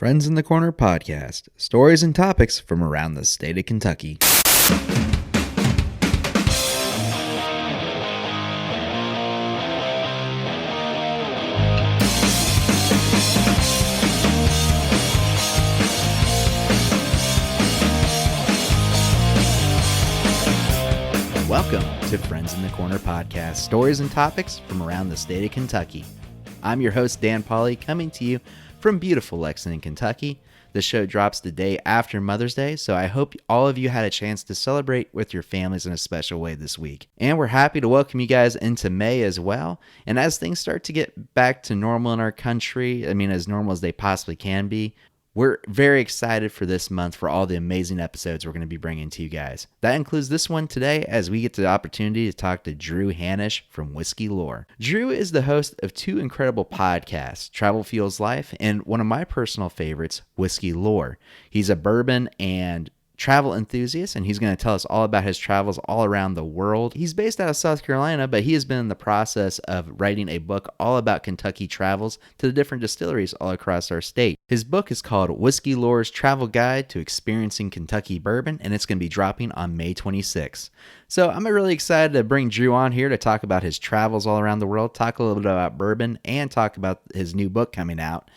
Friends in the Corner podcast. Stories and topics from around the state of Kentucky. Welcome to Friends in the Corner podcast. Stories and topics from around the state of Kentucky. I'm your host, Dan Pauly, coming to you from beautiful Lexington, Kentucky. The show drops the day after Mother's Day, so I hope all of you had a chance to celebrate with your families in a special way this week. And we're happy to welcome you guys into May as well. And as things start to get back to normal in our country, as normal as they possibly can be, we're very excited for this month for all the amazing episodes we're going to be bringing to you guys. That includes this one today as we get the opportunity to talk to Drew Hannush from Whiskey Lore. Drew is the host of two incredible podcasts, Travel Fuels Life and one of my personal favorites, Whiskey Lore. He's a bourbon and travel enthusiast, and he's going to tell us all about his travels all around the world. He's based out of South Carolina, but he has been in the process of writing a book all about Kentucky travels to the different distilleries all across our state. His book is called Whiskey Lore's Travel Guide to Experiencing Kentucky Bourbon, and it's going to be dropping on May 26th. So I'm really excited to bring Drew on here to talk about his travels all around the world, talk a little bit about bourbon, and talk about his new book coming out.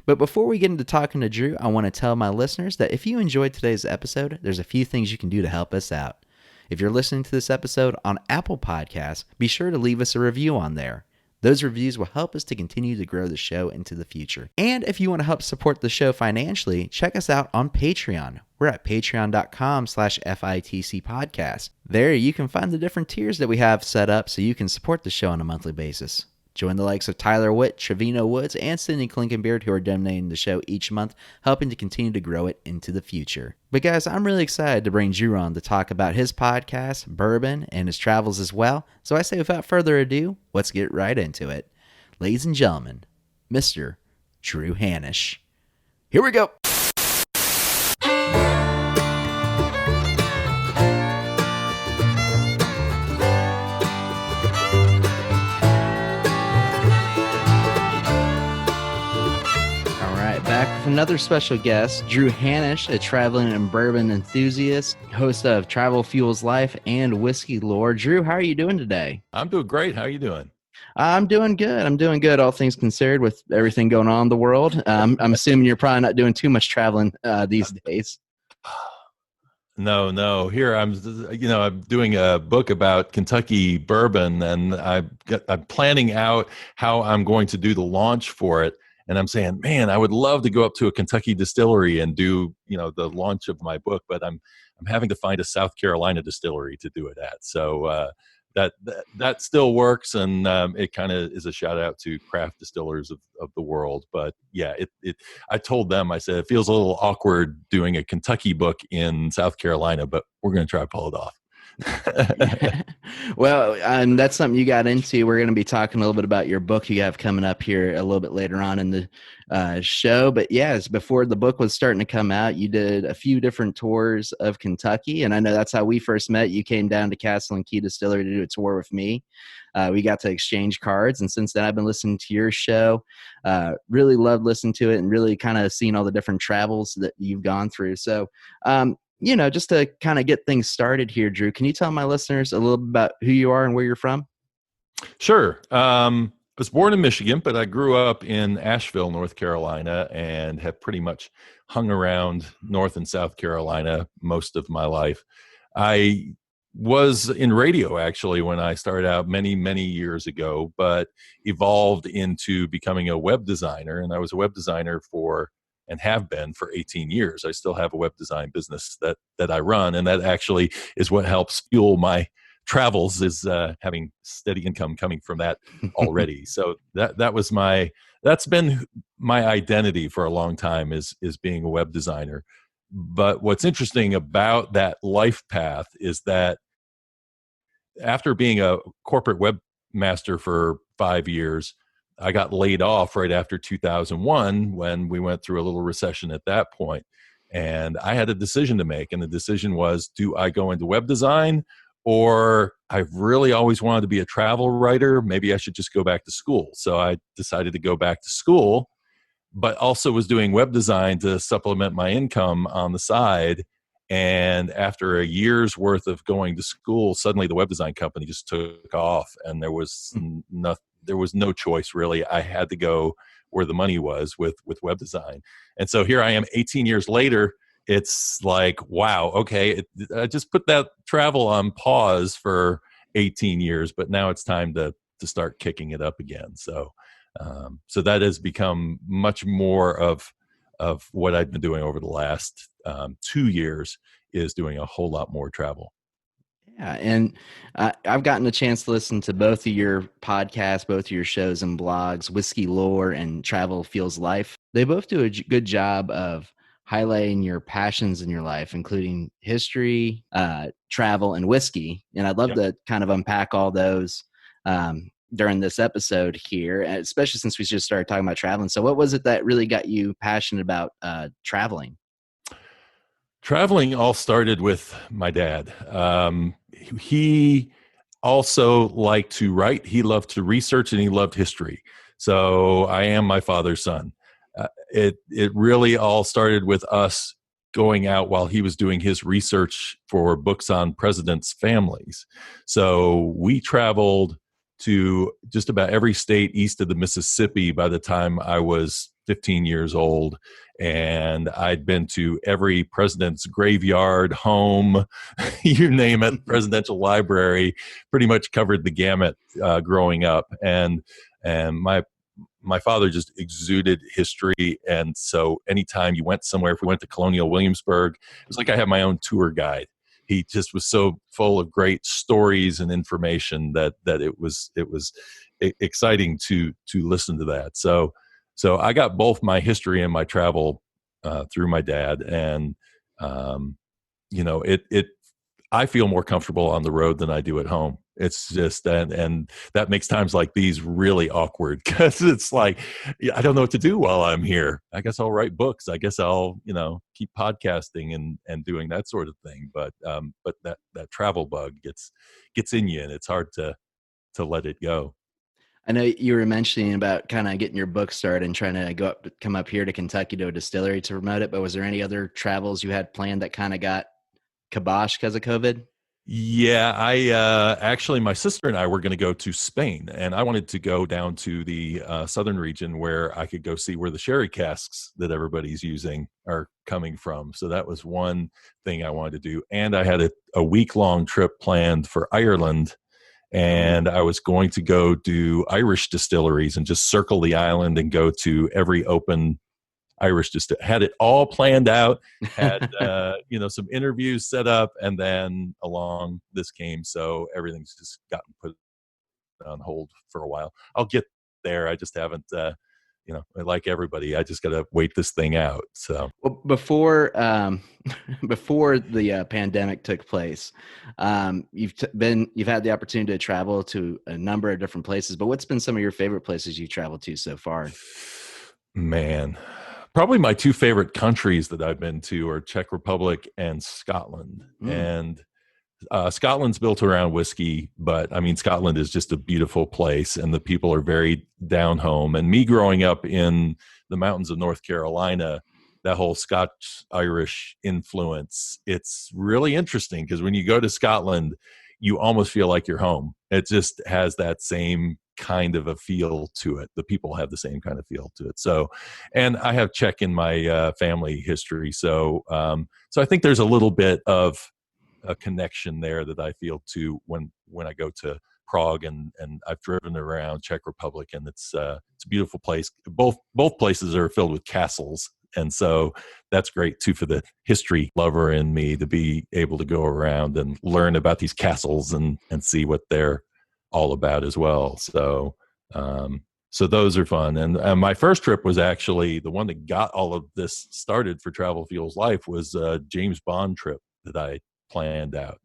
But before we get into talking to Drew, I want to tell my listeners that if you enjoyed today's episode, there's a few things you can do to help us out. If you're listening to this episode on Apple Podcasts, be sure to leave us a review on there. Those reviews will help us to continue to grow the show into the future. And if you want to help support the show financially, check us out on Patreon. We're at patreon.com/FITC podcast. There you can find the different tiers that we have set up so you can support the show on a monthly basis. Join the likes of Tyler Witt, Trevino Woods, and Sidney Klinkenbeard who are donating the show each month, helping to continue to grow it into the future. But guys, I'm really excited to bring Drew on to talk about his podcast, Bourbon, and his travels as well. So I say without further ado, let's get right into it. Ladies and gentlemen, Mr. Drew Hannush. Here we go. Back with another special guest, Drew Hannush, a traveling and bourbon enthusiast, host of Travel Fuels Life and Whiskey Lore. Drew, how are you doing today? I'm doing great. How are you doing? I'm doing good, all things considered, with everything going on in the world. I'm assuming you're probably not doing too much traveling these days. No. Here I'm doing a book about Kentucky bourbon, and I'm planning out how I'm going to do the launch for it. And I'm saying, man, I would love to go up to a Kentucky distillery and do, the launch of my book, but I'm having to find a South Carolina distillery to do it at. So that still works, and it kind of is a shout out to craft distillers of the world. But yeah, I told them, I said, it feels a little awkward doing a Kentucky book in South Carolina, but we're going to try to pull it off. Well, that's something you got into. We're going to be talking a little bit about your book you have coming up here a little bit later on in the show. But yes, before the book was starting to come out, you did a few different tours of Kentucky. And I know that's how we first met. You came down to Castle and Key Distillery to do a tour with me. We got to exchange cards. And since then, I've been listening to your show. Really loved listening to it and really kind of seeing all the different travels that you've gone through. So, just to kind of get things started here, Drew, can you tell my listeners a little bit about who you are and where you're from? Sure. I was born in Michigan, but I grew up in Asheville, North Carolina, and have pretty much hung around North and South Carolina most of my life. I was in radio, actually, when I started out many, many years ago, but evolved into becoming a web designer. And I was a web designer and have been for 18 years. I still have a web design business that I run, and that actually is what helps fuel my travels, is having steady income coming from that already. So that's been my identity for a long time, is being a web designer. But what's interesting about that life path is that after being a corporate webmaster for 5 years, I got laid off right after 2001 when we went through a little recession at that point. And I had a decision to make. And the decision was, do I go into web design, or I've really always wanted to be a travel writer? Maybe I should just go back to school. So I decided to go back to school. but also was doing web design to supplement my income on the side. And after a year's worth of going to school, suddenly the web design company just took off, and there was no choice really. I had to go where the money was with web design. And so here I am 18 years later. It's like, wow, okay, I just put that travel on pause for 18 years, but now it's time to start kicking it up again. So so that has become much more of what I've been doing over the last 2 years, is doing a whole lot more travel. Yeah, and I've gotten a chance to listen to both of your podcasts, both of your shows and blogs, Whiskey Lore and Travel Fuels Life. They both do a good job of highlighting your passions in your life, including history, travel, and whiskey. And I'd love Yep. to kind of unpack all those during this episode here, especially since we just started talking about traveling. So what was it that really got you passionate about traveling? Traveling all started with my dad. He also liked to write. He loved to research, and he loved history. So I am my father's son. It really all started with us going out while he was doing his research for books on presidents' families. So we traveled to just about every state east of the Mississippi by the time I was 15 years old. And I'd been to every president's graveyard, home, you name it, presidential library, pretty much covered the gamut growing up. And my father just exuded history. And so anytime you went somewhere, if we went to Colonial Williamsburg, it was like I had my own tour guide. He just was so full of great stories and information that it was exciting to listen to that. So I got both my history and my travel through my dad, and I feel more comfortable on the road than I do at home. It's just, and that makes times like these really awkward, because it's like, I don't know what to do while I'm here. I guess I'll write books. I guess I'll, keep podcasting and doing that sort of thing. But that travel bug gets in you, and it's hard to let it go. I know you were mentioning about kind of getting your book started and trying to come up here to Kentucky to a distillery to promote it. But was there any other travels you had planned that kind of got kibosh because of COVID? Yeah, I actually, my sister and I were going to go to Spain, and I wanted to go down to the southern region where I could go see where the sherry casks that everybody's using are coming from. So that was one thing I wanted to do. And I had a week-long trip planned for Ireland, and I was going to go do Irish distilleries and just circle the island and go to every open Irish had it all planned out, had some interviews set up, and then along this came, so everything's just gotten put on hold for a while. I'll get there. I just haven't like everybody, I just got to wait this thing out. So before the pandemic took place, you've had the opportunity to travel to a number of different places, but what's been some of your favorite places you've traveled to so far? Man, probably my two favorite countries that I've been to are Czech Republic and Scotland. And Scotland's built around whiskey, but I mean, Scotland is just a beautiful place, and the people are very down home. And me growing up in the mountains of North Carolina, that whole Scotch-Irish influence, it's really interesting, because when you go to Scotland, you almost feel like you're home. It just has that same kind of a feel to it. The people have the same kind of feel to it. So, and I have Czech in my family history. So I think there's a little bit of a connection there that I feel to when I go to Prague, and I've driven around Czech Republic, and it's a beautiful place. Both places are filled with castles. And so that's great too for the history lover in me to be able to go around and learn about these castles and see what they're all about as well. So those are fun. And my first trip was actually the one that got all of this started for Travel Fuels Life, was a James Bond trip that I planned out.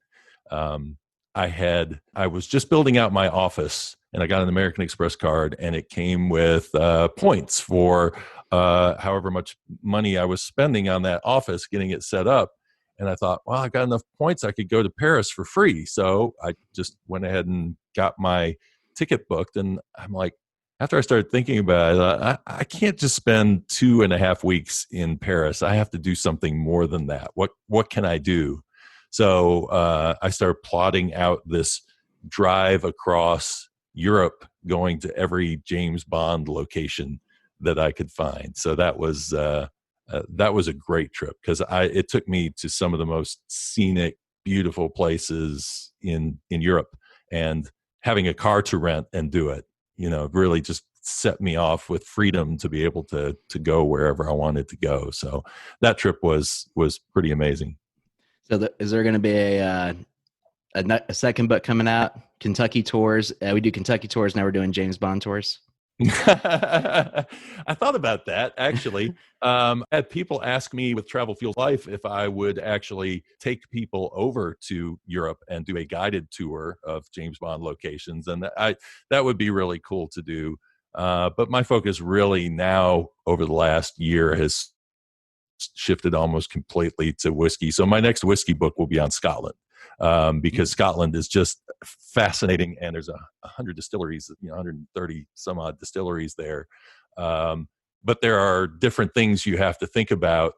I was just building out my office, and I got an American Express card, and it came with points for however much money I was spending on that office getting it set up. And I thought, well, I've got enough points, I could go to Paris for free. So I just went ahead and got my ticket booked, and I'm like, after I started thinking about it, I can't just spend 2.5 weeks in Paris. I have to do something more than that. What can I do? So I started plotting out this drive across Europe, going to every James Bond location that I could find. So that was a great trip, because it took me to some of the most scenic, beautiful places in Europe, and having a car to rent and do it, really just set me off with freedom to be able to go wherever I wanted to go. So that trip was pretty amazing. So is there going to be a second book coming out? Kentucky tours. We do Kentucky tours. Now we're doing James Bond tours. I thought about that, actually. I had people ask me with Travel Fuels Life if I would actually take people over to Europe and do a guided tour of James Bond locations, and that would be really cool to do. But my focus really now over the last year has shifted almost completely to whiskey. So my next whiskey book will be on Scotland, because Scotland is just fascinating, and there's 100 distilleries, 130 some odd distilleries there. But there are different things you have to think about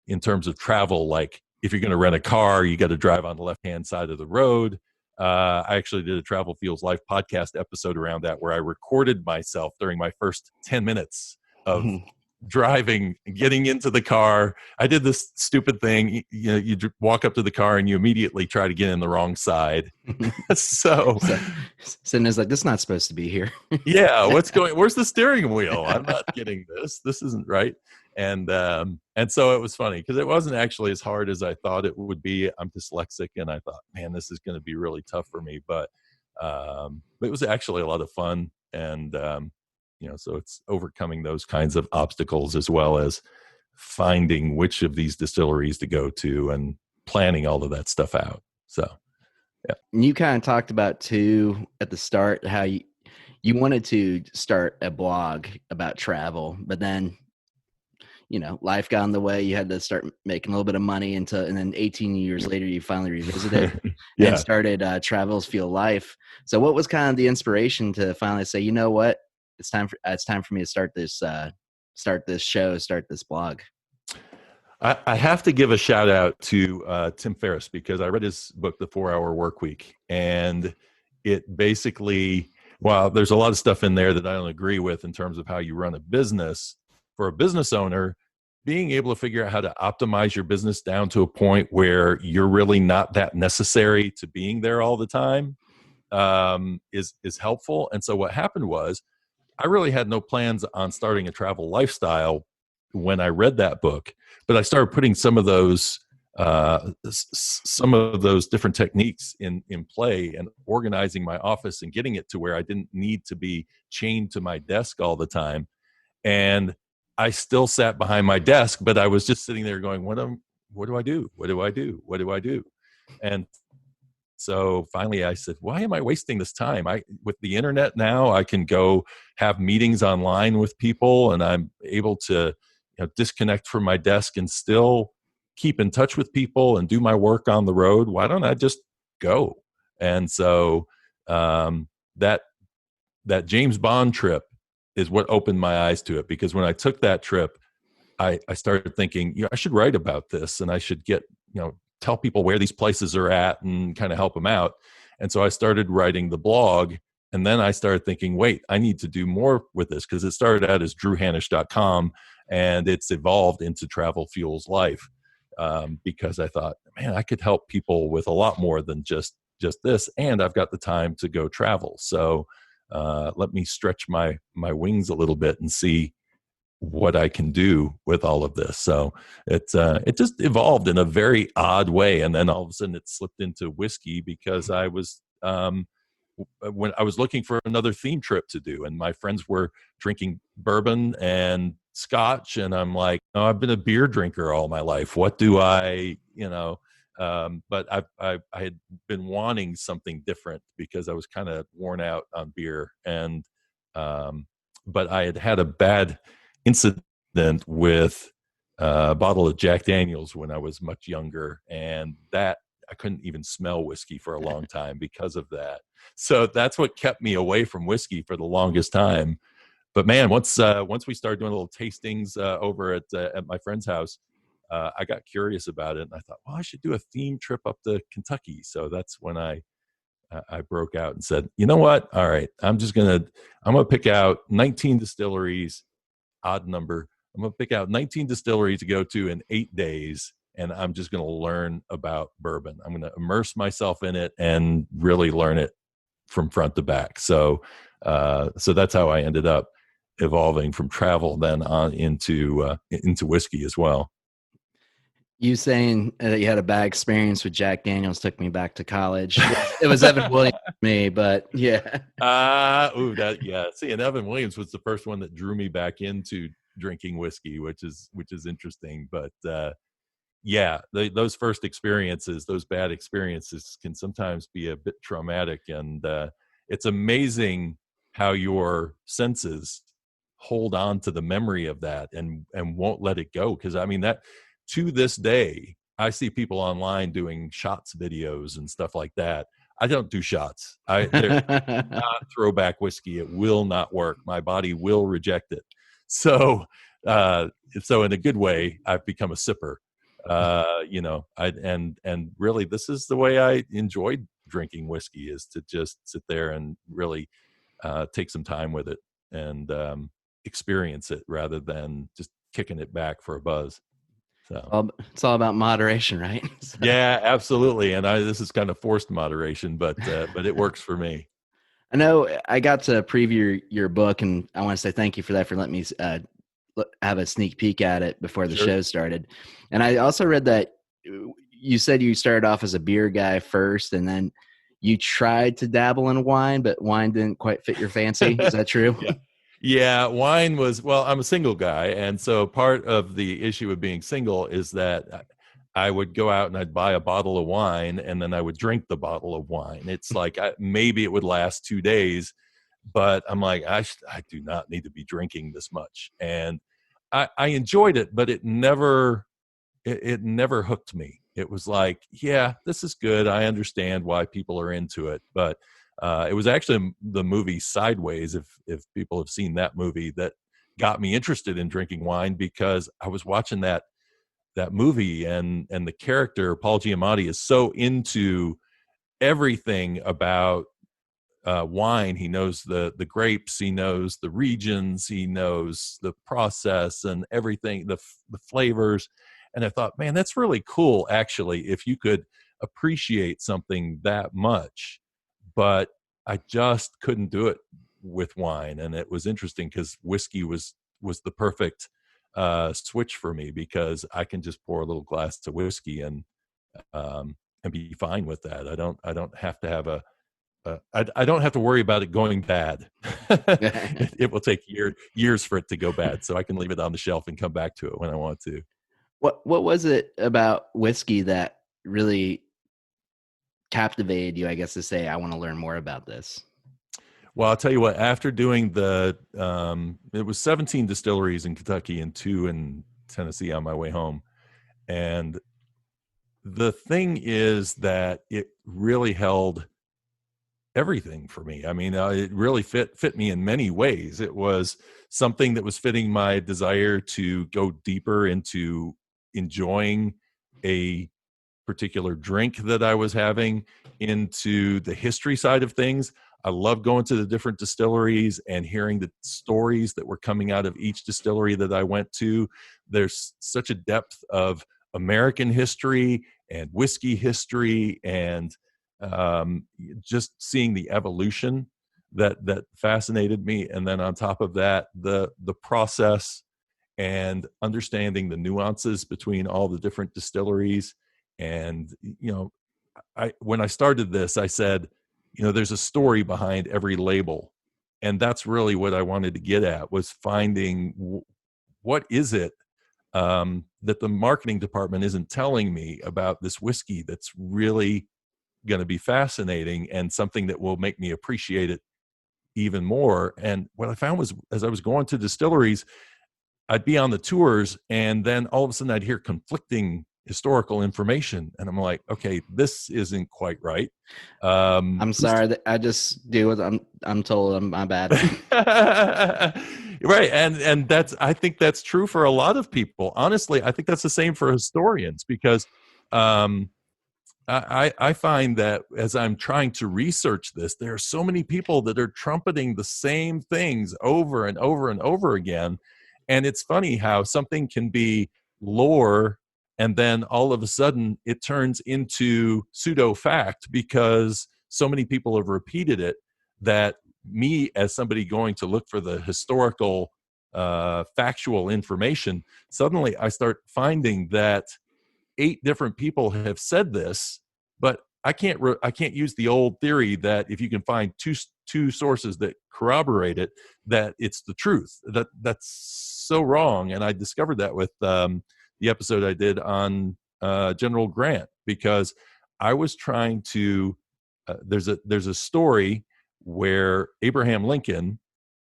in terms of travel. Like if you're going to rent a car, you got to drive on the left-hand side of the road. I actually did a Travel Fuels Life podcast episode around that, where I recorded myself during my first 10 minutes of driving, getting into the car. I did this stupid thing. You walk up to the car and you immediately try to get in the wrong side. so Sidney's like, this is not supposed to be here. Yeah, where's the steering wheel? I'm not getting this. This isn't right. And so it was funny, because it wasn't actually as hard as I thought it would be. I'm dyslexic, and I thought, man, this is going to be really tough for me. But it was actually a lot of fun. And so it's overcoming those kinds of obstacles, as well as finding which of these distilleries to go to and planning all of that stuff out. So, yeah. And you kind of talked about too at the start how you wanted to start a blog about travel, but then life got in the way. You had to start making a little bit of money and then 18 years later, you finally revisited and started Travels Feel Life. So what was kind of the inspiration to finally say, you know what, it's time for me to start this show, start this blog? I have to give a shout out to Tim Ferriss, because I read his book, The 4-Hour Workweek, and it basically, while there's a lot of stuff in there that I don't agree with in terms of how you run a business, for a business owner, being able to figure out how to optimize your business down to a point where you're really not that necessary to being there all the time is helpful. And so what happened was, I really had no plans on starting a travel lifestyle when I read that book, but I started putting some of those different techniques in play, and organizing my office and getting it to where I didn't need to be chained to my desk all the time. And I still sat behind my desk, but I was just sitting there going, what do I do? What do I do? What do I do? And so finally I said, why am I wasting this time? With the internet now, I can go have meetings online with people, and I'm able to disconnect from my desk and still keep in touch with people and do my work on the road. Why don't I just go? And so that James Bond trip is what opened my eyes to it, because when I took that trip, I started thinking, I should write about this, and I should get, tell people where these places are at and kind of help them out. And so I started writing the blog, and then I started thinking, wait, I need to do more with this, because it started out as drewhannush.com, and it's evolved into Travel Fuels Life, because I thought, man, I could help people with a lot more than just this, and I've got the time to go travel. So let me stretch my wings a little bit and see what I can do with all of this. So it just evolved in a very odd way, and then all of a sudden it slipped into whiskey, because I was when I was looking for another theme trip to do, and my friends were drinking bourbon and scotch, and I'm like, oh, I've been a beer drinker all my life. What do I, but I had been wanting something different, because I was kind of worn out on beer, and but I had a bad incident with a bottle of Jack Daniels when I was much younger, and that I couldn't even smell whiskey for a long time because of that. So that's what kept me away from whiskey for the longest time. but man, once we started doing little tastings over at my friend's house, I got curious about it, and I thought, well, I should do a theme trip up to Kentucky. So that's when I broke out and said, you know what? All right, I'm gonna pick out 19 distilleries, odd number. I'm gonna pick out 19 distilleries to go to in 8 days, and I'm just gonna learn about bourbon. I'm gonna immerse myself in it and really learn it from front to back. So that's how I ended up evolving from travel then on into whiskey as well. You saying that you had a bad experience with Jack Daniels took me back to college. It was Evan Williams for me, but yeah. Yeah. See, and Evan Williams was the first one that drew me back into drinking whiskey, which is interesting. But those first experiences, those bad experiences, can sometimes be a bit traumatic, and it's amazing how your senses hold on to the memory of that and won't let it go. Because I mean, that to this day, I see people online doing shots videos and stuff like that. I don't do shots. They're not throwback whiskey. It will not work. My body will reject it. So in a good way, I've become a sipper. And really, this is the way I enjoyed drinking whiskey, is to just sit there and really take some time with it and experience it rather than just kicking it back for a buzz. So it's all about moderation, right? So. Yeah, absolutely. And this is kind of forced moderation, but it works for me. I know I got to preview your book, and I want to say thank you for that, for letting me have a sneak peek at it before the show started. And I also read that you said you started off as a beer guy first, and then you tried to dabble in wine, but wine didn't quite fit your fancy. Is that true? Yeah, wine was, well, I'm a single guy. And so part of the issue of being single is that I would go out and I'd buy a bottle of wine, and then I would drink the bottle of wine. It's like maybe it would last 2 days, but I'm like, I do not need to be drinking this much. And I enjoyed it, but it never hooked me. It was like, yeah, this is good. I understand why people are into it, but it was actually the movie Sideways, if people have seen that movie, that got me interested in drinking wine, because I was watching that movie, and the character Paul Giamatti is so into everything about wine. He knows the grapes, he knows the regions, he knows the process and everything, the flavors. And I thought, man, that's really cool, actually, if you could appreciate something that much. But I just couldn't do it with wine. And it was interesting because whiskey was the perfect switch for me, because I can just pour a little glass of whiskey and be fine with that. I don't have to have I don't have to worry about it going bad. It will take years for it to go bad, so I can leave it on the shelf and come back to it when I want to. What was it about whiskey that really captivated you, I guess, to say, I want to learn more about this? Well, I'll tell you what, after doing it was 17 distilleries in Kentucky and 2 in Tennessee on my way home. And the thing is that it really held everything for me. I mean, it really fit me in many ways. It was something that was fitting my desire to go deeper into enjoying a particular drink that I was having, into the history side of things. I love going to the different distilleries and hearing the stories that were coming out of each distillery that I went to. There's such a depth of American history and whiskey history, and just seeing the evolution that fascinated me. And then on top of that, the process and understanding the nuances between all the different distilleries. And when I started this, I said, there's a story behind every label, and that's really what I wanted to get at, was finding what is it that the marketing department isn't telling me about this whiskey that's really going to be fascinating, and something that will make me appreciate it even more. And what I found was, as I was going to distilleries, I'd be on the tours, and then all of a sudden I'd hear conflicting historical information. And I'm like, okay, this isn't quite right. I'm sorry that I just do what I'm told. My bad. Right. And I think that's true for a lot of people. Honestly, I think that's the same for historians, because um, I find that as I'm trying to research this, there are so many people that are trumpeting the same things over and over and over again. And it's funny how something can be lore, and then all of a sudden it turns into pseudo fact because so many people have repeated it, that me, as somebody going to look for the historical factual information, suddenly I start finding that 8 different people have said this, but I can't use the old theory that if you can find two sources that corroborate it, that it's the truth. That's so wrong. And I discovered that with the episode I did on General Grant, because I was trying to. There's a story where Abraham Lincoln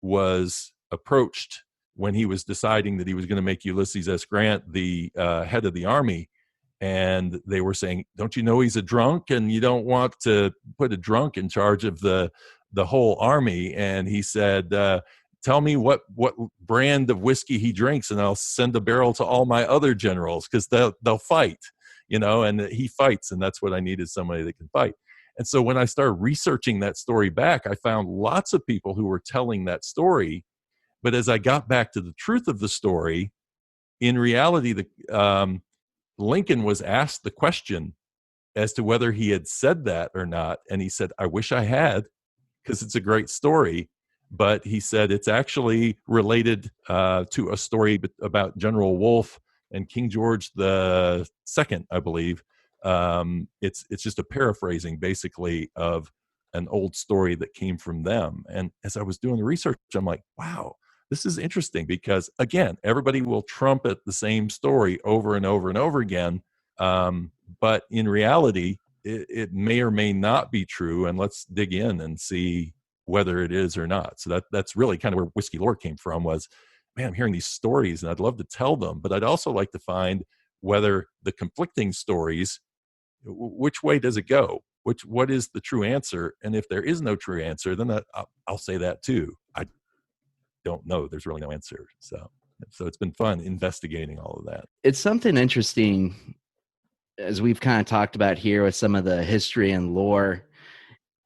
was approached when he was deciding that he was going to make Ulysses S. Grant the head of the army. And they were saying, don't you know he's a drunk, and you don't want to put a drunk in charge of the whole army? And he said, tell me what brand of whiskey he drinks, and I'll send a barrel to all my other generals, because they'll fight, and he fights, and that's what I need, is somebody that can fight. And so when I started researching that story back, I found lots of people who were telling that story. But as I got back to the truth of the story, in reality, Lincoln was asked the question as to whether he had said that or not. And he said, I wish I had, because it's a great story. But he said it's actually related to a story about General Wolfe and King George the Second, I believe. It's just a paraphrasing, basically, of an old story that came from them. And as I was doing the research, I'm like, wow, this is interesting, because again, everybody will trumpet the same story over and over and over again. But in reality, it may or may not be true. And let's dig in and see whether it is or not. So that's really kind of where whiskey lore came from, was, man, I'm hearing these stories and I'd love to tell them, but I'd also like to find whether the conflicting stories, which way does it go? What is the true answer? And if there is no true answer, then I'll say that too. I don't know. There's really no answer. So it's been fun investigating all of that. It's something interesting, as we've kind of talked about here, with some of the history and lore.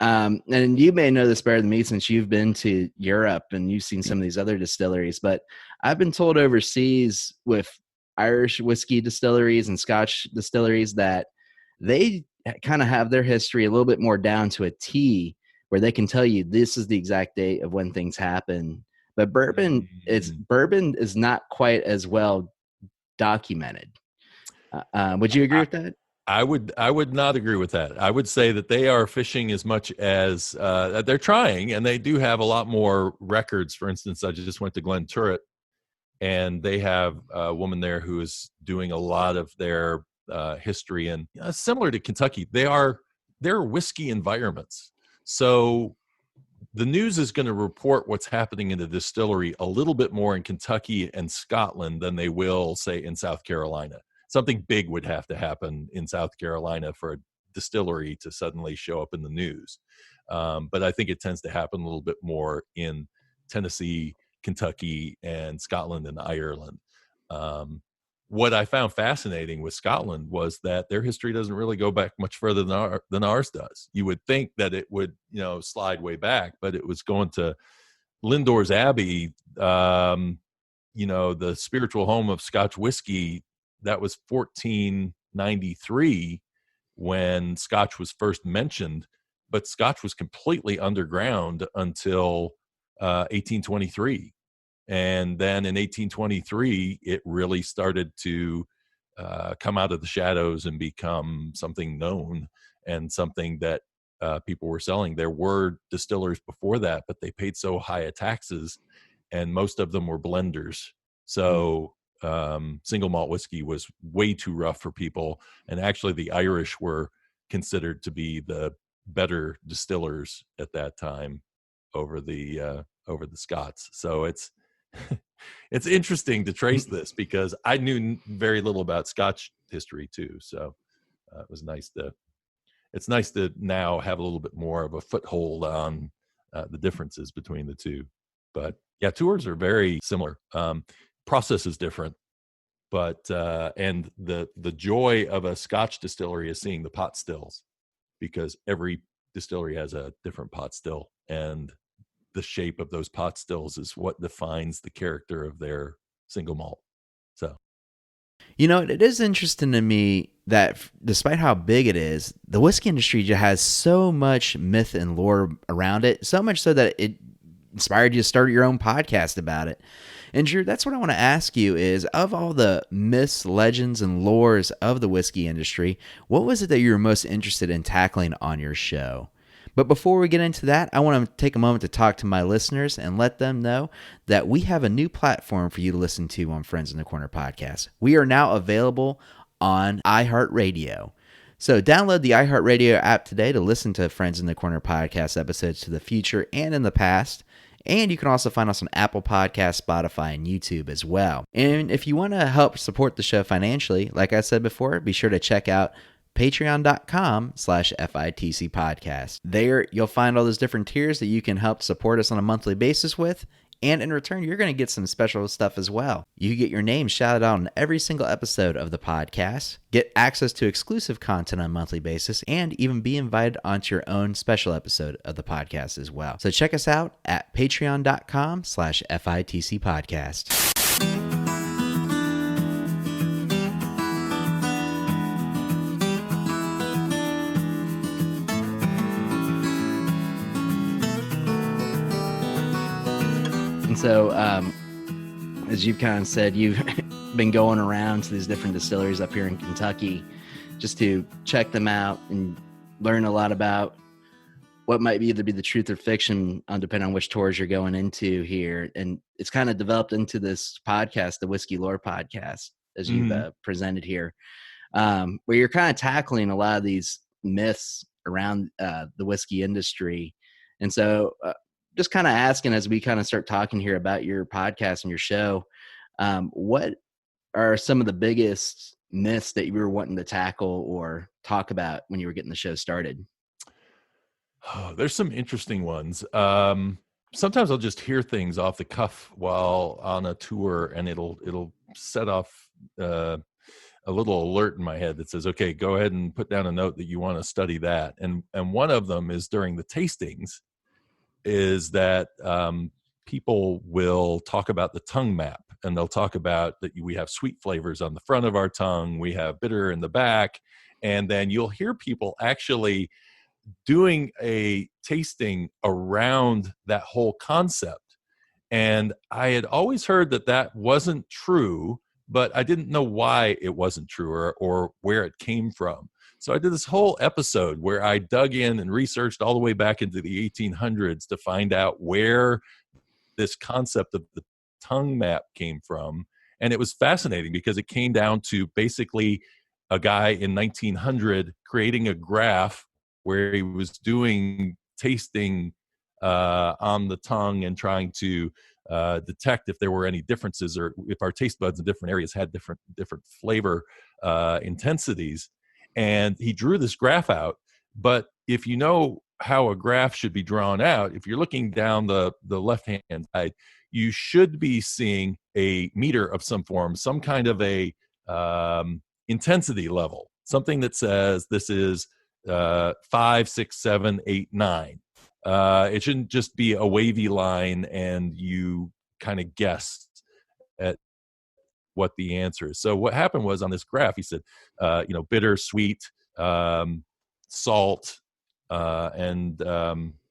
And you may know this better than me, since you've been to Europe and you've seen some of these other distilleries, but I've been told overseas with Irish whiskey distilleries and Scotch distilleries that they kind of have their history a little bit more down to a T, where they can tell you this is the exact date of when things happen. But bourbon is not quite as well documented. Would you agree with that? I would not agree with that. I would say that they are fishing as much as they're trying, and they do have a lot more records. For instance, I just went to Glen Turret, and they have a woman there who is doing a lot of their history, and similar to Kentucky, they're whiskey environments. So the news is going to report what's happening in the distillery a little bit more in Kentucky and Scotland than they will, say, in South Carolina. Something big would have to happen in South Carolina for a distillery to suddenly show up in the news. But I think it tends to happen a little bit more in Tennessee, Kentucky, and Scotland and Ireland. What I found fascinating with Scotland was that their history doesn't really go back much further than ours does. You would think that it would, slide way back, but it was going to Lindores Abbey, the spiritual home of Scotch whiskey. That was 1493 when Scotch was first mentioned, but Scotch was completely underground until 1823. And then in 1823, it really started to come out of the shadows and become something known and something that people were selling. There were distillers before that, but they paid so high a taxes, and most of them were blenders. So single malt whiskey was way too rough for people. And actually, the Irish were considered to be the better distillers at that time over the Scots. So it's interesting to trace this because I knew very little about Scotch history too. So it was nice to. It's nice to now have a little bit more of a foothold on the differences between the two. But yeah, tours are very similar. Process is different, but and the joy of a Scotch distillery is seeing the pot stills, because every distillery has a different pot still, and the shape of those pot stills is what defines the character of their single malt. So It is interesting to me that despite how big it is, the whiskey industry just has so much myth and lore around it, so much so that it inspired you to start your own podcast about it. And Drew, that's what I want to ask you is, of all the myths, legends, and lores of the whiskey industry, what was it that you were most interested in tackling on your show? But before we get into that, I want to take a moment to talk to my listeners and let them know that we have a new platform for you to listen to on Friends in the Corner podcast. We are now available on iHeart Radio. So download the iHeart Radio app today to listen to Friends in the Corner podcast episodes to the future and in the past. And you can also find us on Apple Podcasts, Spotify, and YouTube as well. And if you want to help support the show financially, like I said before, be sure to check out patreon.com/FITC podcast. There, you'll find all those different tiers that you can help support us on a monthly basis with. And in return, you're going to get some special stuff as well. You get your name shouted out on every single episode of the podcast, get access to exclusive content on a monthly basis, and even be invited onto your own special episode of the podcast as well. So check us out at patreon.com/FITC podcast. So, as you've kind of said, you've been going around to these different distilleries up here in Kentucky just to check them out and learn a lot about what might either be the truth or fiction, depending on which tours you're going into here. And it's kind of developed into this podcast, the Whiskey Lore podcast, as you've presented here, where you're kind of tackling a lot of these myths around the whiskey industry. And so, just kind of asking, as we kind of start talking here about your podcast and your show, what are some of the biggest myths that you were wanting to tackle or talk about when you were getting the show started? Oh, there's some interesting ones. Sometimes I'll just hear things off the cuff while on a tour, and it'll set off a little alert in my head that says, okay, go ahead and put down a note that you want to study that. And one of them is during the tastings, is that people will talk about the tongue map, and they'll talk about that we have sweet flavors on the front of our tongue, we have bitter in the back, and then you'll hear people actually doing a tasting around that whole concept. And I had always heard that wasn't true, but I didn't know why it wasn't true or where it came from. So I did this whole episode where I dug in and researched all the way back into the 1800s to find out where this concept of the tongue map came from. And it was fascinating because it came down to basically a guy in 1900 creating a graph where he was doing tasting on the tongue and trying to detect if there were any differences, or if our taste buds in different areas had different flavor intensities. And he drew this graph out. But if you know how a graph should be drawn out, if you're looking down the left-hand side, you should be seeing a meter of some form, some kind of a intensity level, something that says this is 5, 6, 7, 8, 9. It shouldn't just be a wavy line and you kind of guess at what the answer is. So what happened was, on this graph, he said, bitter, sweet, salt, and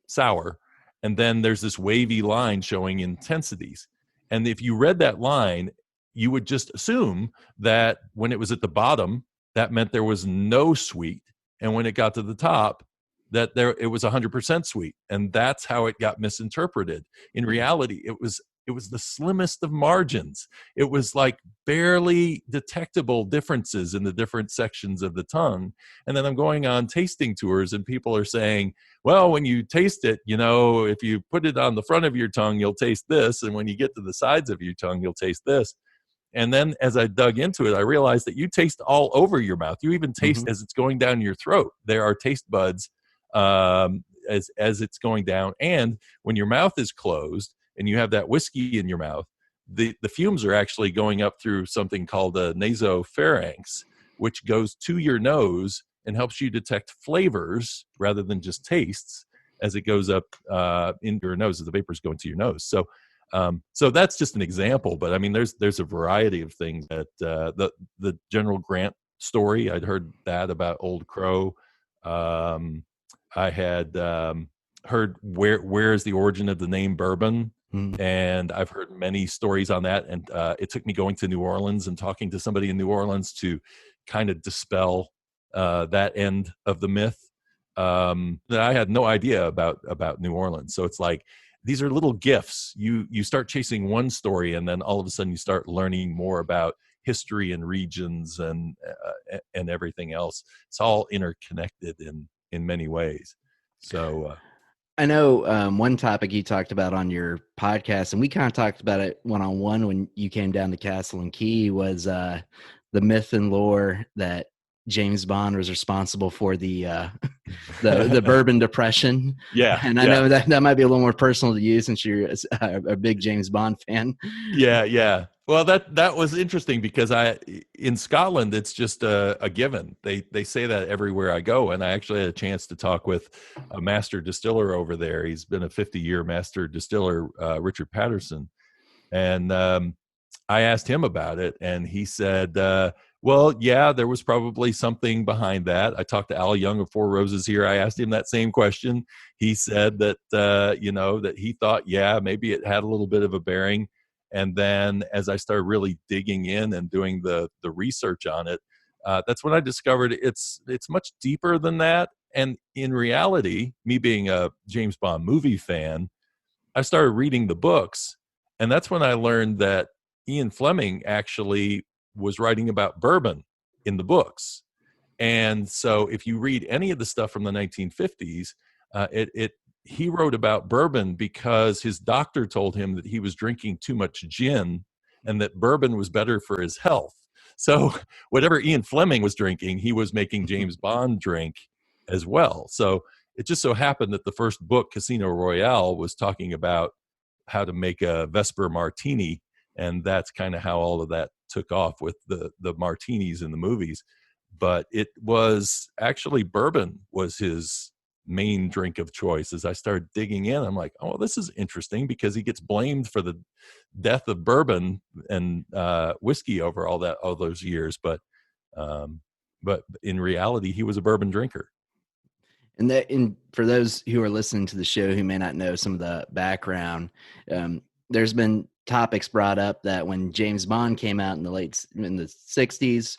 sour. And then there's this wavy line showing intensities. And if you read that line, you would just assume that when it was at the bottom, that meant there was no sweet. And when it got to the top, that it was 100% sweet. And that's how it got misinterpreted. In reality, it was it was the slimmest of margins. It was like barely detectable differences in the different sections of the tongue. And then I'm going on tasting tours and people are saying, well, when you taste it, if you put it on the front of your tongue, you'll taste this. And when you get to the sides of your tongue, you'll taste this. And then as I dug into it, I realized that you taste all over your mouth. You even taste as it's going down your throat. There are taste buds as it's going down. And when your mouth is closed and you have that whiskey in your mouth, the fumes are actually going up through something called a nasopharynx, which goes to your nose and helps you detect flavors rather than just tastes as it goes up into your nose, as the vapors go into your nose. So that's just an example, but I mean, there's a variety of things that the General Grant story, I'd heard that about Old Crow. I had heard where is the origin of the name Bourbon, and I've heard many stories on that. And it took me going to New Orleans and talking to somebody in New Orleans to kind of dispel that end of the myth that I had no idea about New Orleans. So it's like, these are little gifts. You start chasing one story, and then all of a sudden you start learning more about history and regions and everything else. It's all interconnected in many ways. So I know one topic you talked about on your podcast, and we kind of talked about it one-on-one when you came down to Castle and Key, was the myth and lore that James Bond was responsible for the Bourbon Depression. Yeah, and I know that might be a little more personal to you since you're a big James Bond fan. Yeah. Well, that was interesting because in Scotland it's just a given. They say that everywhere I go, and I actually had a chance to talk with a master distiller over there. He's been a 50-year master distiller, Richard Patterson, and I asked him about it, and he said, well, yeah, there was probably something behind that. I talked to Al Young of Four Roses here. I asked him that same question. He said that, that he thought, yeah, maybe it had a little bit of a bearing. And then as I started really digging in and doing the research on it, that's when I discovered it's much deeper than that. And in reality, me being a James Bond movie fan, I started reading the books. And that's when I learned that Ian Fleming actually was writing about bourbon in the books. And so if you read any of the stuff from the 1950s, he wrote about bourbon because his doctor told him that he was drinking too much gin and that bourbon was better for his health. So whatever Ian Fleming was drinking, he was making James Bond drink as well. So it just so happened that the first book, Casino Royale, was talking about how to make a Vesper martini. And that's kind of how all of that took off with the martinis in the movies. But it was actually bourbon was his main drink of choice. As I started digging in, I'm like, oh, this is interesting because he gets blamed for the death of bourbon and whiskey over all those years. But in reality, he was a bourbon drinker. And for those who are listening to the show who may not know some of the background, there's been topics brought up that when James Bond came out in the 60s,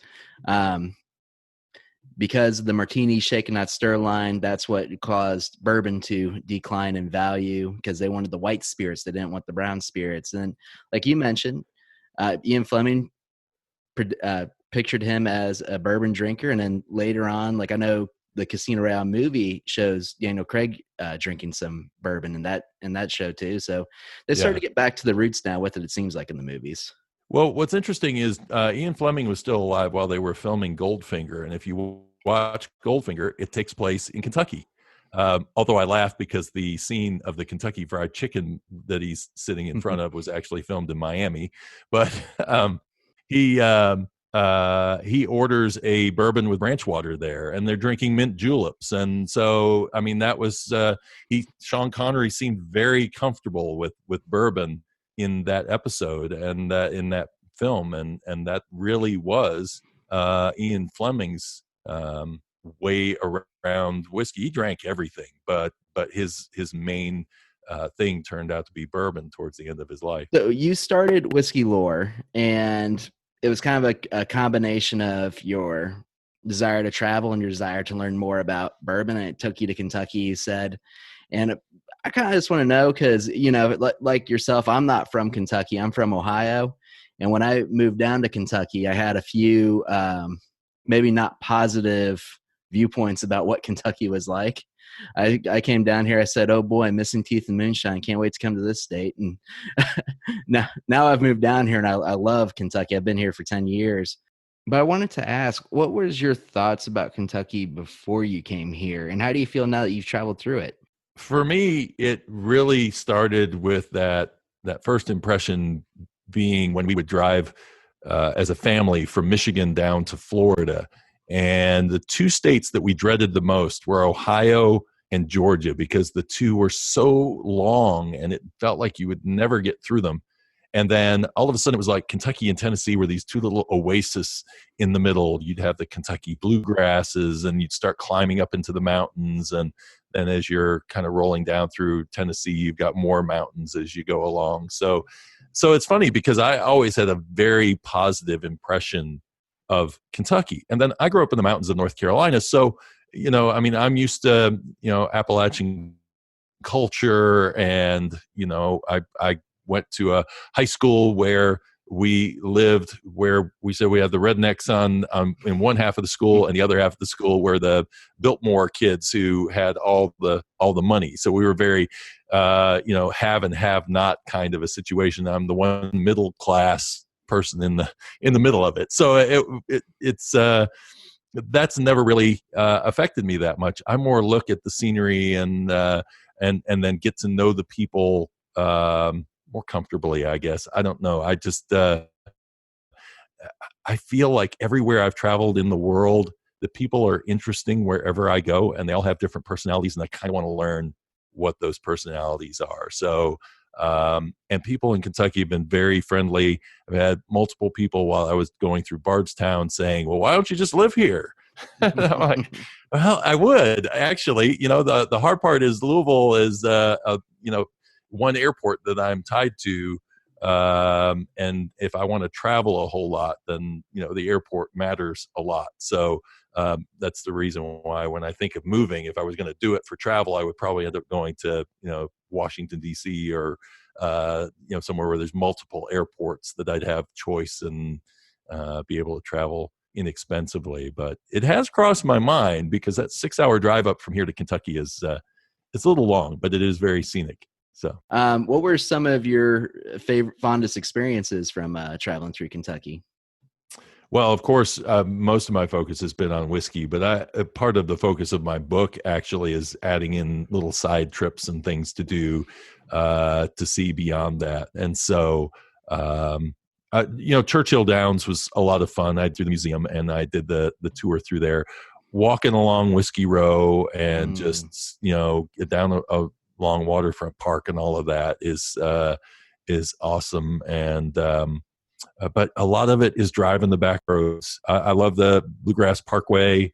because the martini shaken not stir line, that's what caused bourbon to decline in value because they wanted the white spirits. They didn't want the brown spirits. And like you mentioned, Ian Fleming pictured him as a bourbon drinker. And then later on, like I know the Casino Royale movie shows Daniel Craig drinking some bourbon in that show too. So they started to get back to the roots now with it seems like in the movies. Well, what's interesting is Ian Fleming was still alive while they were filming Goldfinger. And if you watch Goldfinger, it takes place in Kentucky. Although I laugh because the scene of the Kentucky Fried Chicken that he's sitting in front of was actually filmed in Miami. But he orders a bourbon with ranch water there, and they're drinking mint juleps. And so, I mean, that was Sean Connery seemed very comfortable with bourbon in that episode and in that film, and that really was Ian Fleming's way around whiskey. He drank everything, but his main thing turned out to be bourbon towards the end of his life. So you started Whiskey Lore, and it was kind of a combination of your desire to travel and your desire to learn more about bourbon, and it took you to Kentucky, you said. And I kind of just want to know because, like yourself, I'm not from Kentucky. I'm from Ohio. And when I moved down to Kentucky, I had a few maybe not positive viewpoints about what Kentucky was like. I came down here. I said, "Oh boy, missing teeth and moonshine. Can't wait to come to this state." And now I've moved down here, and I love Kentucky. I've been here for 10 years. But I wanted to ask, what was your thoughts about Kentucky before you came here, and how do you feel now that you've traveled through it? For me, it really started with that first impression being when we would drive as a family from Michigan down to Florida. And the two states that we dreaded the most were Ohio and Georgia, because the two were so long and it felt like you would never get through them. And then all of a sudden it was like Kentucky and Tennessee were these two little oases in the middle. You'd have the Kentucky bluegrasses and you'd start climbing up into the mountains. And then as you're kind of rolling down through Tennessee, you've got more mountains as you go along. So it's funny because I always had a very positive impression of Kentucky. And then I grew up in the mountains of North Carolina. So, I'm used to, Appalachian culture. And, I went to a high school where we lived, where we said we had the rednecks on in one half of the school, and the other half of the school were the Biltmore kids who had all the money. So we were very, have and have not kind of a situation. I'm the one middle class person in the middle of it. So it's that's never really affected me that much. I more look at the scenery and then get to know the people more comfortably, I guess. I don't know. I just I feel like everywhere I've traveled in the world, the people are interesting wherever I go, and they all have different personalities, and I kind of want to learn what those personalities are. So, and people in Kentucky have been very friendly. I've had multiple people while I was going through Bardstown saying, "Well, why don't you just live here?" And I'm like, "Well, I would actually." The hard part is Louisville is one airport that I'm tied to. And if I want to travel a whole lot, then, the airport matters a lot. So that's the reason why when I think of moving, if I was going to do it for travel, I would probably end up going to, Washington, D.C. or, somewhere where there's multiple airports that I'd have choice and be able to travel inexpensively. But it has crossed my mind because that 6-hour drive up from here to Kentucky is it's a little long, but it is very scenic. So, what were some of your fondest experiences from traveling through Kentucky? Well, of course, most of my focus has been on whiskey, but part of the focus of my book actually is adding in little side trips and things to do to see beyond that. And so, Churchill Downs was a lot of fun. I did the museum and I did the tour through there, walking along Whiskey Row and just, get down a long waterfront park and all of that is awesome. And but a lot of it is driving the back roads. I love the Bluegrass Parkway.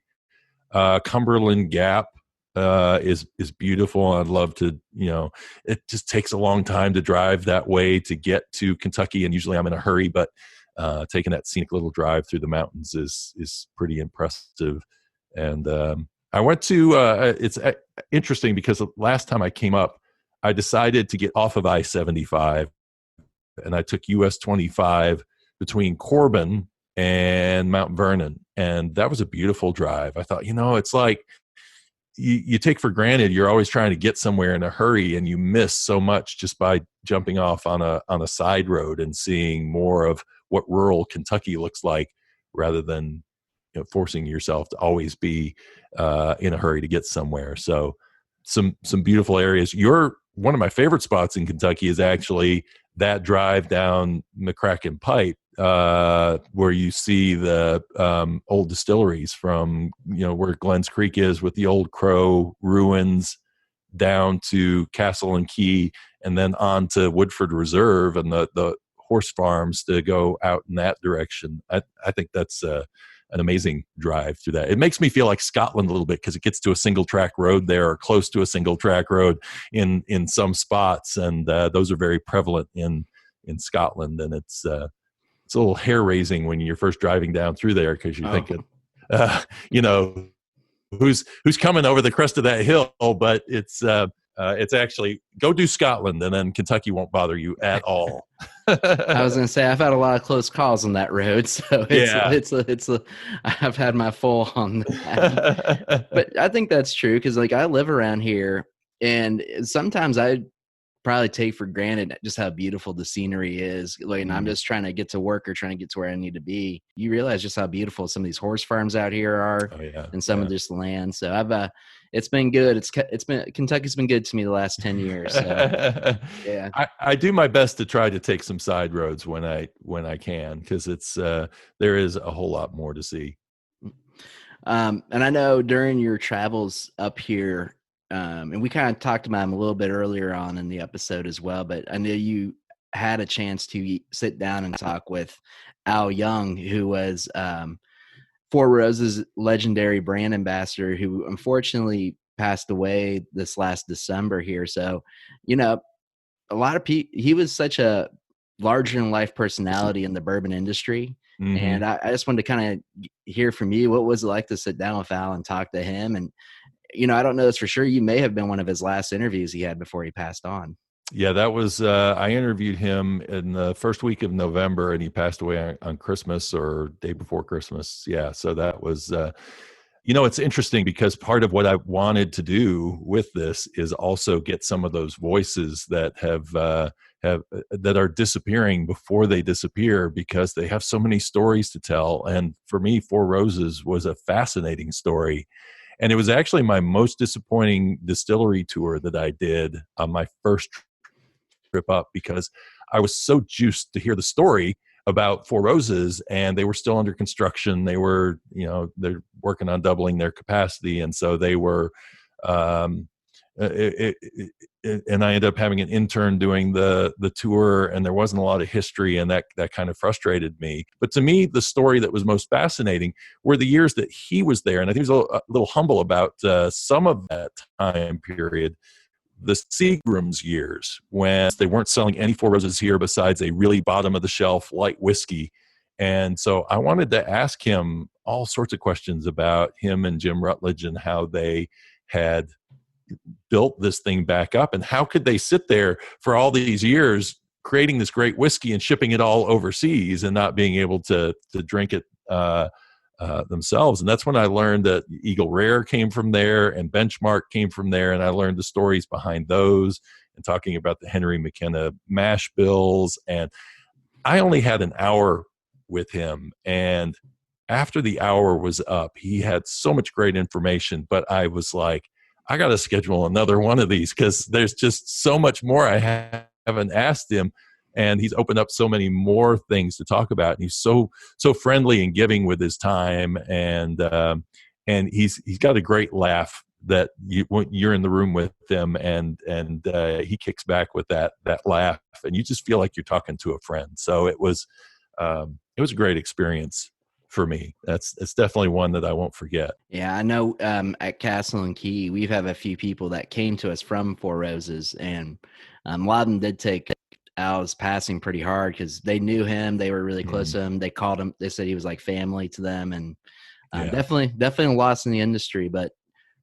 Cumberland Gap is beautiful. I'd love to, it just takes a long time to drive that way to get to Kentucky, and usually I'm in a hurry, but taking that scenic little drive through the mountains is pretty impressive. And I went to, it's interesting because the last time I came up, I decided to get off of I-75 and I took US 25 between Corbin and Mount Vernon. And that was a beautiful drive. I thought, it's like you take for granted, you're always trying to get somewhere in a hurry and you miss so much just by jumping off on a side road and seeing more of what rural Kentucky looks like rather than forcing yourself to always be in a hurry to get somewhere. So some beautiful areas. One of my favorite spots in Kentucky is actually that drive down McCracken Pipe, where you see the old distilleries from, where Glens Creek is with the Old Crow ruins down to Castle and Key, and then on to Woodford Reserve and the horse farms to go out in that direction. I think that's an amazing drive through that. It makes me feel like Scotland a little bit because it gets to a single track road there, or close to a single track road in some spots, and those are very prevalent in Scotland. And it's a little hair raising when you're first driving down through there because you're thinking, who's coming over the crest of that hill? But it's It's actually go do Scotland, and then Kentucky won't bother you at all. I was going to say I've had a lot of close calls on that road, so I've had my full on that. But I think that's true because like I live around here, and sometimes I probably take for granted just how beautiful the scenery is. Like, and I'm just trying to get to work or trying to get to where I need to be. You realize just how beautiful some of these horse farms out here are, and some of this land. So it's been good. Kentucky's been good to me the last 10 years. So, yeah, I do my best to try to take some side roads when I can, because it's there is a whole lot more to see. And I know during your travels up here, and we kind of talked about him a little bit earlier on in the episode as well, but I know you had a chance to sit down and talk with Al Young, who was Four Roses legendary brand ambassador, who unfortunately passed away this last December here. So, a lot of people, he was such a larger than life personality in the bourbon industry. Mm-hmm. And I just wanted to kind of hear from you. What was it like to sit down with Al and talk to him? And, I don't know this for sure. You may have been one of his last interviews he had before he passed on. Yeah, that was, I interviewed him in the first week of November, and he passed away on Christmas or day before Christmas. Yeah. So that was, it's interesting because part of what I wanted to do with this is also get some of those voices that that are disappearing before they disappear, because they have so many stories to tell. And for me, Four Roses was a fascinating story. And it was actually my most disappointing distillery tour that I did on my first trip up, because I was so juiced to hear the story about Four Roses, and they were still under construction. They were, they're working on doubling their capacity. And so they were, and I ended up having an intern doing the tour, and there wasn't a lot of history, and that kind of frustrated me. But to me, the story that was most fascinating were the years that he was there. And I think he was a little humble about some of that time period, the Seagram's years, when they weren't selling any Four Roses here besides a really bottom of the shelf light whiskey. And so I wanted to ask him all sorts of questions about him and Jim Rutledge and how they had built this thing back up, and how could they sit there for all these years creating this great whiskey and shipping it all overseas and not being able to drink it themselves. And that's when I learned that Eagle Rare came from there and Benchmark came from there, and I learned the stories behind those and talking about the Henry McKenna mash bills. And I only had an hour with him, and after the hour was up, he had so much great information, but I was like, I got to schedule another one of these, because there's just so much more I haven't asked him, and he's opened up so many more things to talk about. And he's so friendly and giving with his time, and he's got a great laugh that when you're in the room with him, and he kicks back with that laugh, and you just feel like you're talking to a friend. So it was a great experience for me. It's definitely one that I won't forget. Yeah, I know at Castle and Key, we've had a few people that came to us from Four Roses, and a lot of them did take Al's passing pretty hard because they knew him. They were really close to him. They called him. They said he was like family to them, and definitely a loss in the industry, but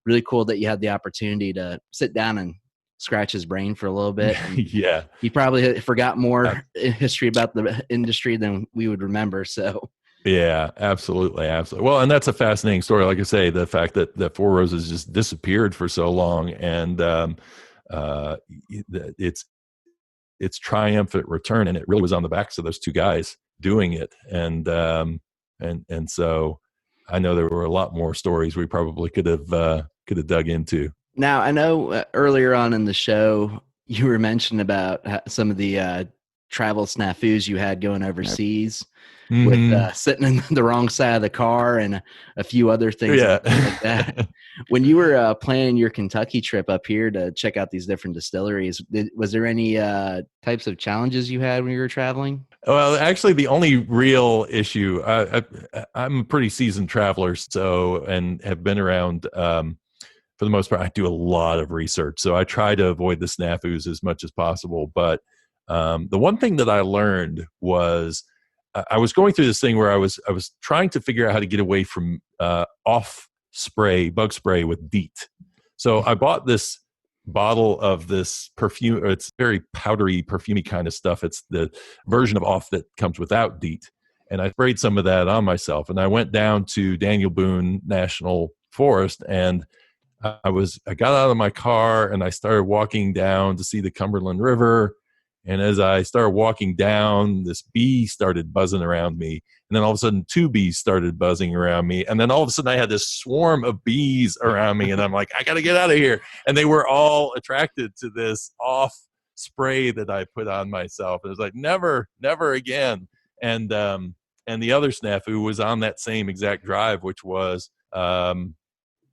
really cool that you had the opportunity to sit down and scratch his brain for a little bit. Yeah. He probably forgot more history about the industry than we would remember. So yeah, absolutely. Well, and that's a fascinating story. Like I say, the fact that Four Roses just disappeared for so long, and its triumphant return, and it really was on the backs of those two guys doing it. And so I know there were a lot more stories we probably could have dug into. Now, I know earlier on in the show you were mentioning about some of the travel snafus you had going overseas. With sitting in the wrong side of the car and a few other things like that. When you were planning your Kentucky trip up here to check out these different distilleries, was there any types of challenges you had when you were traveling? Well, actually, the only real issue, I'm a pretty seasoned traveler, and have been around for the most part. I do a lot of research, so I try to avoid the snafus as much as possible. But the one thing that I learned was, I was going through this thing where I was trying to figure out how to get away from bug spray with DEET. So I bought this bottle of this perfume. It's very powdery, perfumey kind of stuff. It's the version of off that comes without DEET. And I sprayed some of that on myself. And I went down to Daniel Boone National Forest, and I got out of my car and I started walking down to see the Cumberland River. And as I started walking down, this bee started buzzing around me. And then all of a sudden, two bees started buzzing around me. And then all of a sudden, I had this swarm of bees around me. And I'm like, I got to get out of here. And they were all attracted to this off spray that I put on myself. It was like, never, never again. And the other snafu was on that same exact drive, which was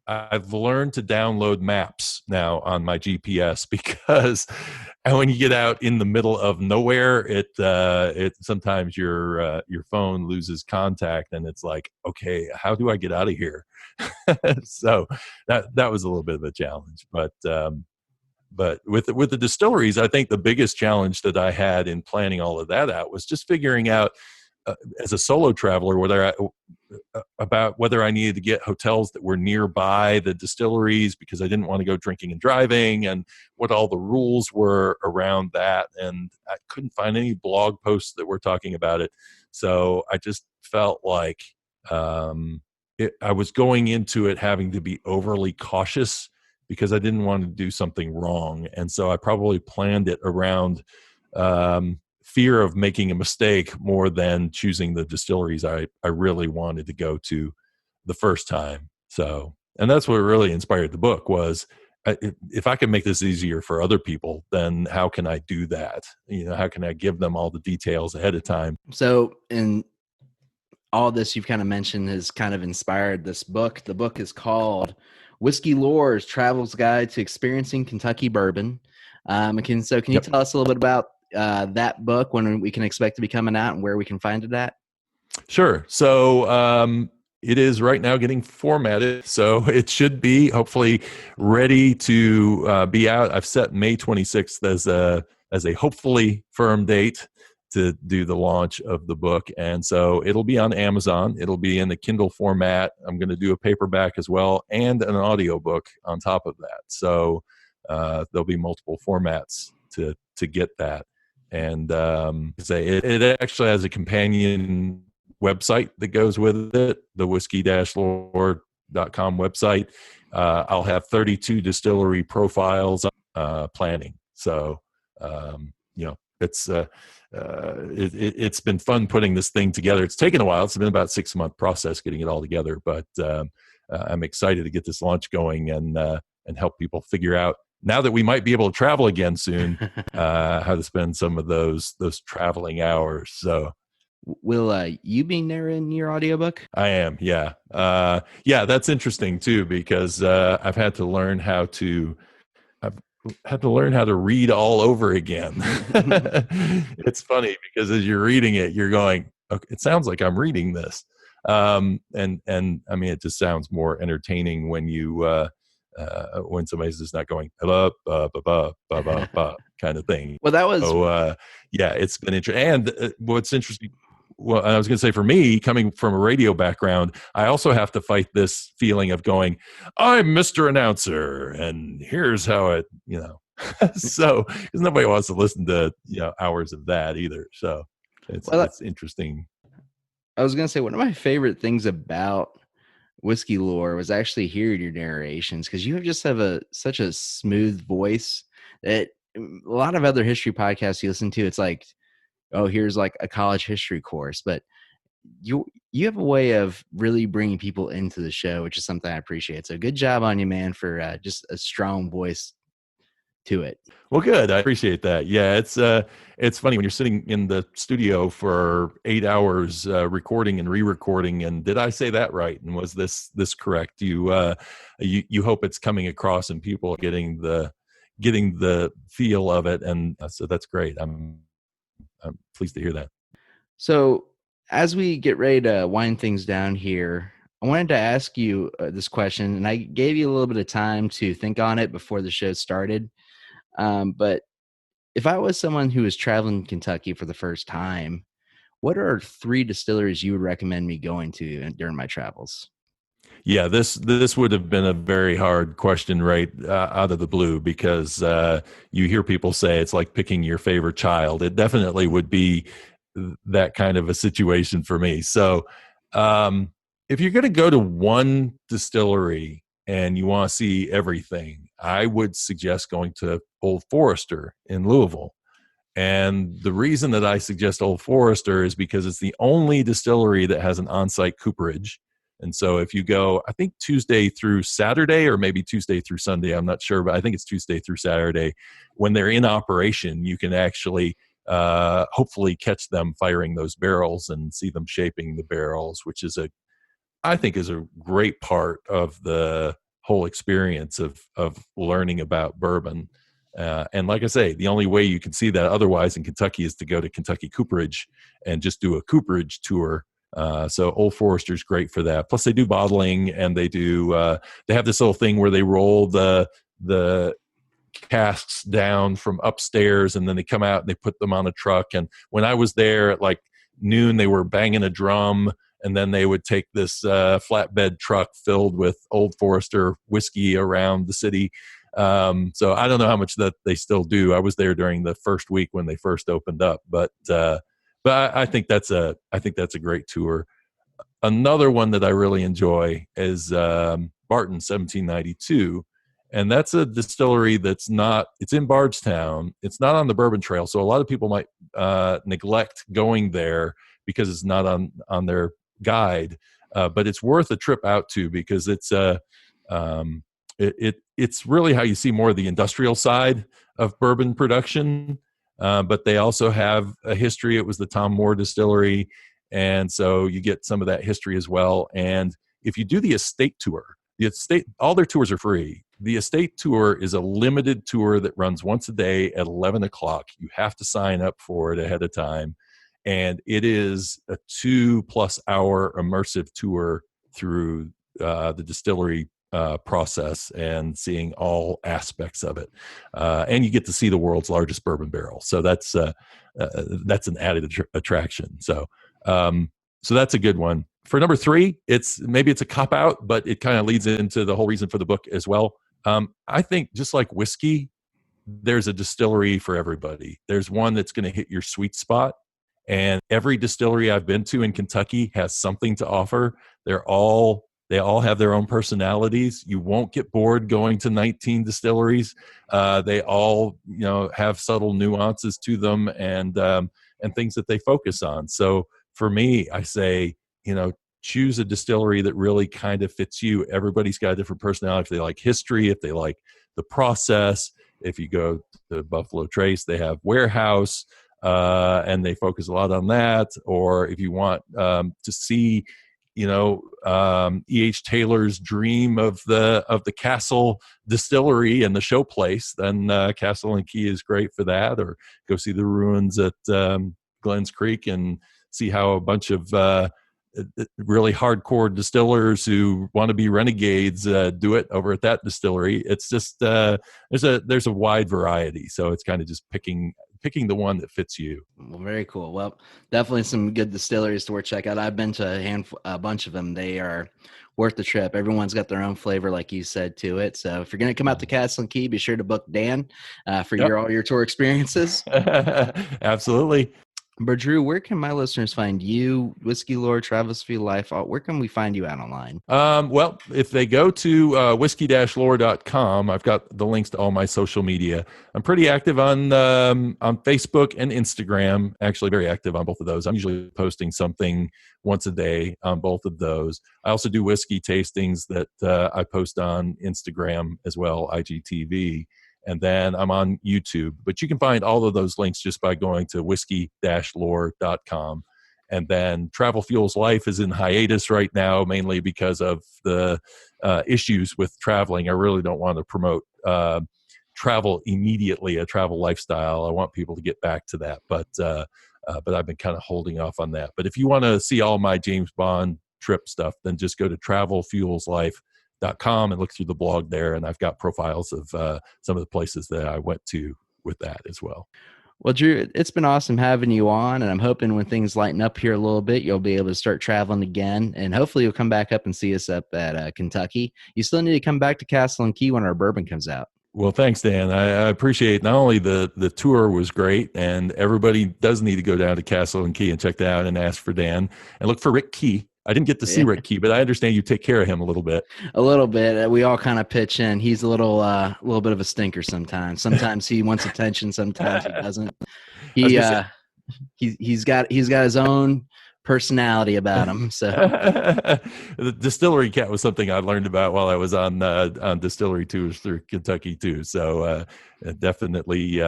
I've learned to download maps now on my GPS because when you get out in the middle of nowhere, it sometimes your phone loses contact, and it's like, okay, how do I get out of here? So that was a little bit of a challenge, but with the distilleries, I think the biggest challenge that I had in planning all of that out was just figuring out as a solo traveler whether I needed to get hotels that were nearby the distilleries because I didn't want to go drinking and driving, and what all the rules were around that. And I couldn't find any blog posts that were talking about it. So I just felt like I was going into it having to be overly cautious because I didn't want to do something wrong. And so I probably planned it around fear of making a mistake more than choosing the distilleries I really wanted to go to the first time. So, and that's what really inspired the book was, if I can make this easier for other people, then how can I do that? How can I give them all the details ahead of time? So, in all this you've kind of mentioned has kind of inspired this book. The book is called Whiskey Lore's Travel's Guide to Experiencing Kentucky Bourbon. Can you tell us a little bit about that book, when we can expect to be coming out, and where we can find it at? Sure. So it is right now getting formatted, so it should be hopefully ready to be out. I've set May 26th as a hopefully firm date to do the launch of the book, and so it'll be on Amazon. It'll be in the Kindle format. I'm going to do a paperback as well, and an audiobook on top of that. So there'll be multiple formats to get that. And it actually has a companion website that goes with it, the whiskey-lore.com website. I'll have 32 distillery profiles planning. So, it's been fun putting this thing together. It's taken a while. It's been about a 6-month process getting it all together, but I'm excited to get this launch going and help people figure out, now that we might be able to travel again soon, how to spend some of those traveling hours. So, will you be narrating your audiobook? I am, yeah. That's interesting too, because I've had to learn how to read all over again. It's funny because as you're reading it, you're going, okay, it sounds like I'm reading this, and I mean, it just sounds more entertaining when you. When somebody's just not going ba ba ba ba ba ba kind of thing. Well, that was it's been interesting. And what's interesting, well, I was going to say, for me, coming from a radio background, I also have to fight this feeling of going, I'm Mr. Announcer, and here's how it, so because nobody wants to listen to hours of that either. So it's interesting. I was going to say, one of my favorite things about Whiskey Lore was actually hearing your narrations, because you just have such a smooth voice that a lot of other history podcasts you listen to, it's like, oh, here's like a college history course, but you have a way of really bringing people into the show, which is something I appreciate. So good job on you, man, for just a strong voice to it. Well, good. I appreciate that. Yeah, it's funny when you're sitting in the studio for 8 hours recording and re-recording. And did I say that right? And was this correct? You hope it's coming across and people getting the feel of it, and so that's great. I'm pleased to hear that. So as we get ready to wind things down here, I wanted to ask you this question, and I gave you a little bit of time to think on it before the show started. But if I was someone who was traveling Kentucky for the first time, what are 3 distilleries you would recommend me going to during my travels? Yeah, this would have been a very hard question right out of the blue, because you hear people say it's like picking your favorite child. It definitely would be that kind of a situation for me. So, if you're going to go to one distillery and you want to see everything, I would suggest going to Old Forester in Louisville. And the reason that I suggest Old Forester is because it's the only distillery that has an on-site cooperage. And so if you go, I think Tuesday through Saturday, or maybe Tuesday through Sunday, I'm not sure, but I think it's Tuesday through Saturday, when they're in operation, you can actually hopefully catch them firing those barrels and see them shaping the barrels, which is I think is a great part of the whole experience of learning about bourbon. And like I say, the only way you can see that otherwise in Kentucky is to go to Kentucky Cooperage and just do a cooperage tour. So Old Forester's great for that. Plus, they do bottling, and they have this little thing where they roll the casks down from upstairs, and then they come out and they put them on a truck. And when I was there at like noon, they were banging a drum, and then they would take this flatbed truck filled with Old Forester whiskey around the city. So I don't know how much that they still do. I was there during the first week when they first opened up, but I think that's a great tour. Another one that I really enjoy is Barton 1792. And that's a distillery it's in Bardstown. It's not on the Bourbon Trail. So a lot of people might neglect going there because it's not on their guide. But it's worth a trip out to, because it's it's really how you see more of the industrial side of bourbon production. But they also have a history. It was the Tom Moore Distillery. And so you get some of that history as well. And if you do the estate tour, all their tours are free. The estate tour is a limited tour that runs once a day at 11 o'clock. You have to sign up for it ahead of time. And it is a 2+ hour immersive tour through the distillery process and seeing all aspects of it. And you get to see the world's largest bourbon barrel. So that's an added attraction. So that's a good one. For number 3, it's a cop out, but it kind of leads into the whole reason for the book as well. I think just like whiskey, there's a distillery for everybody. There's one that's going to hit your sweet spot. And every distillery I've been to in Kentucky has something to offer. They all have their own personalities. You won't get bored going to 19 distilleries. They all, have subtle nuances to them and things that they focus on. So for me, I say, choose a distillery that really kind of fits you. Everybody's got a different personality. If they like history, if they like the process. If you go to Buffalo Trace, they have warehouse, and they focus a lot on that. Or if you want to see, E.H. Taylor's dream of the Castle Distillery and the showplace, then Castle and Key is great for that. Or go see the ruins at Glens Creek and see how a bunch of really hardcore distillers who want to be renegades do it over at that distillery. It's just there's a wide variety, so it's kind of just picking the one that fits you. Well, very cool. Well, definitely some good distilleries to check out. I've been to a bunch of them. They are worth the trip. Everyone's got their own flavor, like you said, to it. So if you're going to come out to Castle and Key, be sure to book Dan for all your tour experiences. Absolutely. But Drew, where can my listeners find you, Whiskey Lore, Travels for Life? Where can we find you out online? Well, if they go to whiskey-lore.com, I've got the links to all my social media. I'm pretty active on Facebook and Instagram, actually very active on both of those. I'm usually posting something once a day on both of those. I also do whiskey tastings that I post on Instagram as well, IGTV. And then I'm on YouTube. But you can find all of those links just by going to whiskey-lore.com. And then Travel Fuels Life is in hiatus right now, mainly because of the issues with traveling. I really don't want to promote travel immediately, a travel lifestyle. I want people to get back to that. But I've been kind of holding off on that. But if you want to see all my James Bond trip stuff, then just go to travelfuelslife.com and look through the blog there, and I've got profiles of some of the places that I went to with that as well. Well, Drew, it's been awesome having you on, and I'm hoping when things lighten up here a little bit, you'll be able to start traveling again, and hopefully you'll come back up and see us up at Kentucky. You still need to come back to Castle and Key when our bourbon comes out. Well, thanks, Dan. I appreciate not only the tour was great, and everybody does need to go down to Castle and Key and check that out and ask for Dan and look for Rick Key. I didn't get to see Rick Key, but I understand you take care of him a little bit. A little bit. We all kind of pitch in. He's a little bit of a stinker sometimes. Sometimes he wants attention. Sometimes he doesn't. He's got his own personality about him. So the distillery cat was something I learned about while I was on distillery tours through Kentucky too. So definitely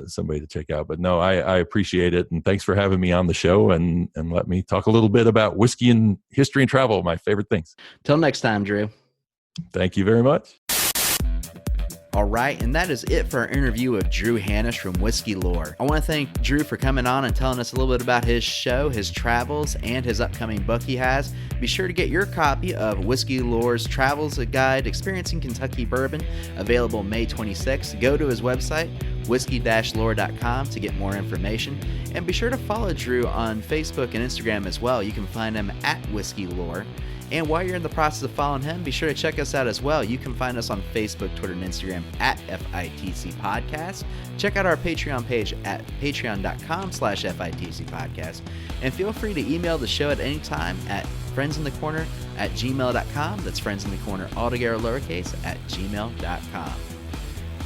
somebody to check out. But no, I appreciate it, and thanks for having me on the show and let me talk a little bit about whiskey and history and travel, my favorite things. Till next time, Drew. Thank you very much. All right, and that is it for our interview with Drew Hannush from Whiskey Lore. I want to thank Drew for coming on and telling us a little bit about his show, his travels, and his upcoming book he has. Be sure to get your copy of Whiskey Lore's Travels Guide Experiencing Kentucky Bourbon, available May 26th. Go to his website, whiskey-lore.com, to get more information. And be sure to follow Drew on Facebook and Instagram as well. You can find him at Whiskey Lore. And while you're in the process of following him, be sure to check us out as well. You can find us on Facebook, Twitter, and Instagram at FITC Podcast. Check out our Patreon page at patreon.com/FITC Podcast. And feel free to email the show at any time at friendsinthecorner@gmail.com. That's friendsinthecorner, all together lowercase, at gmail.com.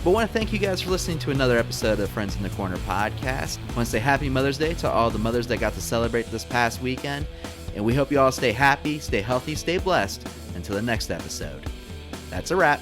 But I want to thank you guys for listening to another episode of Friends in the Corner podcast. I want to say Happy Mother's Day to all the mothers that got to celebrate this past weekend. And we hope you all stay happy, stay healthy, stay blessed until the next episode. That's a wrap.